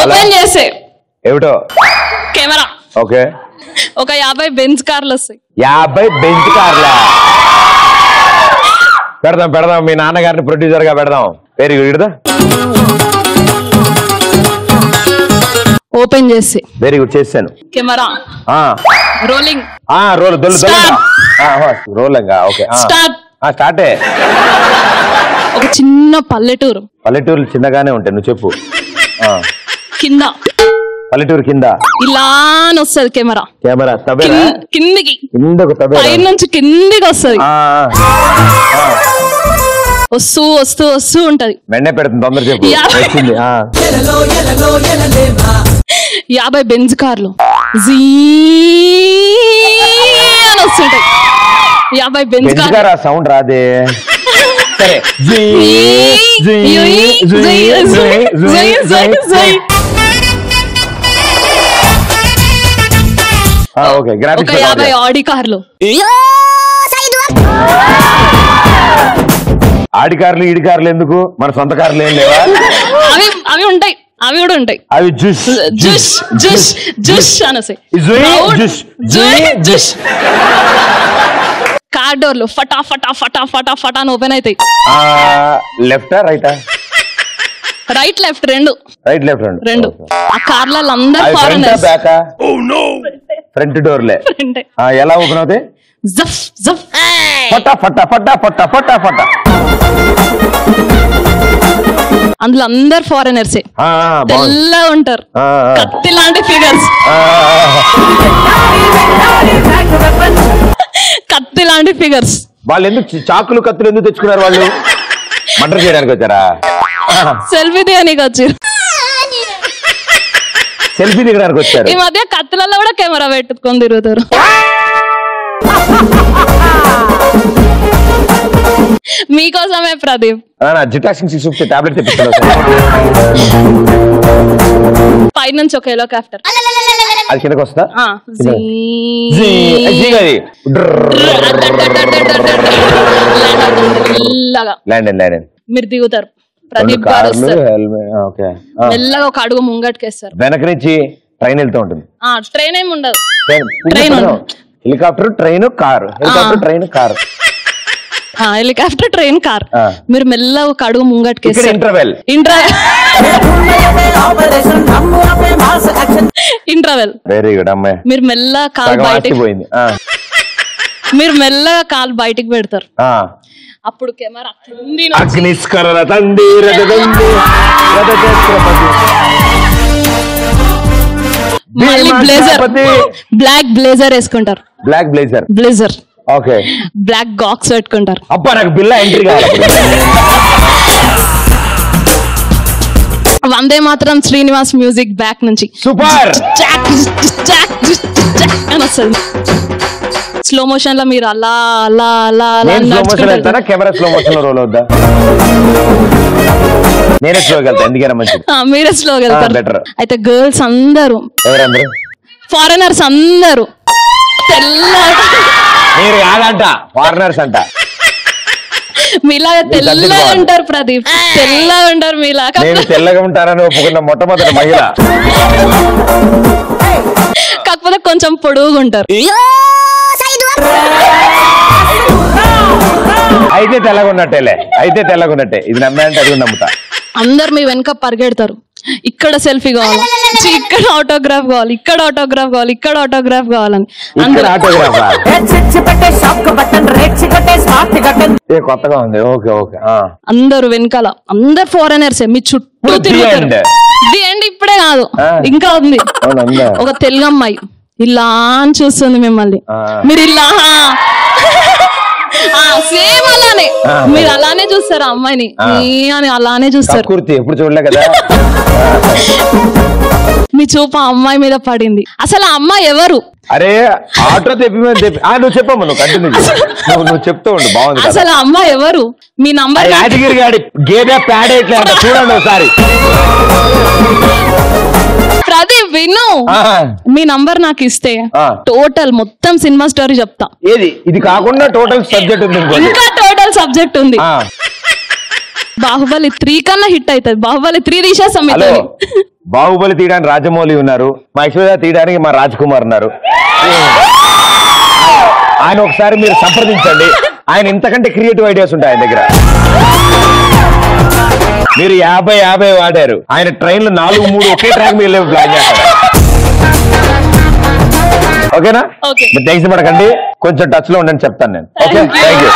Open చేసే ఏమిటో camera. Okay. ఒక 50 బెంజ్ కార్లు వస్తాయి. 50 బెంజ్ కార్లా? పెడదాం మీ నాన్నగారిని ప్రొడ్యూసర్ గా పెడదాం. Very good. ఓపెన్ చేసి. వెరీ గుడ్, చేశాను. Camera rolling. Rolling. Okay, start. ఒక చిన్న పల్లెటూరు చిన్నగానే ఉంటాయి, నువ్వు చెప్పు. కింద పల్లెటూరు కింద ఇలా వస్తుంది కెమెరా కిందికి, పై నుంచి కిందికి వస్తుంది. వస్తూ వస్తూ వస్తూ ఉంటది. వెంటనే పెడుతుంది, తొందర చెప్పు. 50 బెంజ్ కార్లు వస్తుంటాయి. 50 బెంజ్ కార్. సౌండ్ రాదే. ఒక 50 ఆడి కార్లు. ఆడి కార్లు ఈడి కార్లు ఎందుకు? మన సొంత కార్లు ఏం లేవా? అవి ఉంటాయి, అవి కూడా ఉంటాయి. అవి జుష్ జుష్ జుష్ జుష్ అనేసి కార్ డోర్లు ఫటా ఫటా ఫటా ఫటా ఫటా అని ఓపెన్ అవుతాయి. లెఫ్టా రైటా? రైట్ లెఫ్ట్ రెండు. ఆ కార్లలో అందరూ ఫారెనర్స్. ఫ్రంట్ డోర్లే ఎలా ఓపెన్ అవుతాయి? జఫ్ జఫ్ ఫటా ఫటా ఫటా ఫటా ఫటా ఫటా. అందులో అందరు ఫారెనర్సే, తెల్లగా ఉంటారు, కత్తి లాంటి ఫిగర్స్. కత్తి లాంటి ఫిగర్స్. వాళ్ళు ఎందుకు చాకులు కత్తులు ఎందుకు తెచ్చుకున్నారు? వాళ్ళు మర్డర్ చేయడానికి వచ్చారా? సెల్ఫీ దిగడానికి వచ్చారు. సెల్ఫీ దిగడానికి వచ్చారు. ఈ మధ్య కత్తులలో కూడా కెమెరా పెట్టుకొని తిరుగుతారు. మీకోసమే ప్రదీప్. టాబ్లెట్ తెప్పిస్తాను. పైనుంచి ఒక హెలికాప్టర్ అది కిందకి వస్తా. మీరు దిగుతారు. ప్రదీప్ మెల్లగా ఒక అడుగు ముంగట్కేస్తారు. వెనక నుంచి ట్రైన్ వెళ్తూ ఉంటుంది. ట్రైన్ ఏమి ఉండదు. Helicopter train car. Helicopter train car. మీరు మెల్లగా ఒక అడుగు ముంగట్కేస్తారు. ఇంటర్వెల్. వెరీ గుడ్ అమ్మాయి. మీరు మెల్లగా కాలు బయటికి పెడతారు. అప్పుడు కెమెరా మళ్ళీ బ్లాక్ బ్లేజర్ వేసుకుంటారు. Blazer okay. బ్లాక్ గాక్స్ పెట్టుకుంటారు. అబ్బా నాకు బిల్లా ఎంట్రీ కావాలి. వందే మాత్రం శ్రీనివాస్ మ్యూజిక్ బ్యాక్ నుంచి సూపర్ అని వస్తుంది. స్లో మోషన్ లో మీరు అలా అలా అలా కెమెరా స్లో మోషన్ లో రోల్ అవుద్దా? నేనే స్లోగా వెళ్తా, ఎందుకైనా మంచిది. మీరే స్లోగా వెళ్తారు. అయితే గర్ల్స్ అందరూ, ఫారెనర్స్ అందరూ మీరు కాదంట, ఫారినర్స్ అంట. మీలాగా తెల్లగా ఉంటారు ప్రదీప్, తెల్లగా ఉంటారు మీలాగా. నేను తెల్లగా ఉంటానని ఒప్పుకున్న మొట్టమొదటి మహిళ. కాకపోతే కొంచెం పొడుగుగా ఉంటారు. అయితే తెల్లగా ఉన్నట్టే. ఇది నమ్మాయంటే అది నమ్ముతా. అందరు మీ వెనక పరిగెడతారు. ఇక్కడ సెల్ఫీ కావాలి, ఇక్కడ ఆటోగ్రాఫ్ కావాలి, ఇక్కడ ఆటోగ్రాఫ్ కావాలి, ఇక్కడ ఆటోగ్రాఫ్ కావాలని. కొత్తగా ఉంది. Okay okay. అందరు వెనకాల, అందరు ఫారెనర్సే మీ చుట్టూ తిరుగుతారు. ఇప్పుడే కాదు, ఇంకా ఉంది. ఒక తెలుగు అమ్మాయి ఇలా అని చూస్తుంది మిమ్మల్ని. మీరు ఇలా సేమ్ అలానే, మీరు అలానే చూస్తారు అమ్మాయిని అని, అలానే చూస్తారు. ఎప్పుడు చూడలే కదా. మీ చూపు ఆ అమ్మాయి మీద పడింది. అసలు ఆ అమ్మాయి ఎవరు? అరే ఆటో నువ్వు చెప్పమ్మా, నువ్వు కంటిన్యూ, నువ్వు చెప్తూ ఉండు. బాగుంది. అసలు ఆ అమ్మాయి ఎవరు? మీ నంబర్ యాదగిరి గాడి గేదె ప్యాడేట్లేదు, చూడండి ఒకసారి. ప్రదీప్ విను, మీ నంబర్ నాకు ఇస్తే టోటల్ మొత్తం సినిమా స్టోరీ చెప్తా. ఇది కాకుండా టోటల్ సబ్జెక్ట్ ఉంది, ఇంకా టోటల్ సబ్జెక్ట్ ఉంది. బాహుబలి 3 కన్నా హిట్ అవుతుంది. బాహుబలి 3 తీసేస్తాం. బాహుబలి తీయడానికి రాజమౌళి ఉన్నారు, మా ఐశ్వర్య తీయడానికి మా రాజ్ కుమార్ ఉన్నారు. ఆయన ఒకసారి మీరు సంప్రదించండి, ఆయన ఇంతకంటే క్రియేటివ్ ఐడియాస్ ఉంటాయి ఆయన దగ్గర. మీరు 50 వాడారు, ఆయన ట్రైన్లు 4-3 ఒకే ట్రాక్ మీద ప్లాన్ చేస్తారు. ఓకేనా? మీరు టెన్షన్ పడకండి, కొంచెం టచ్ లో ఉండండి, చెప్తాను నేను. Okay, thank you.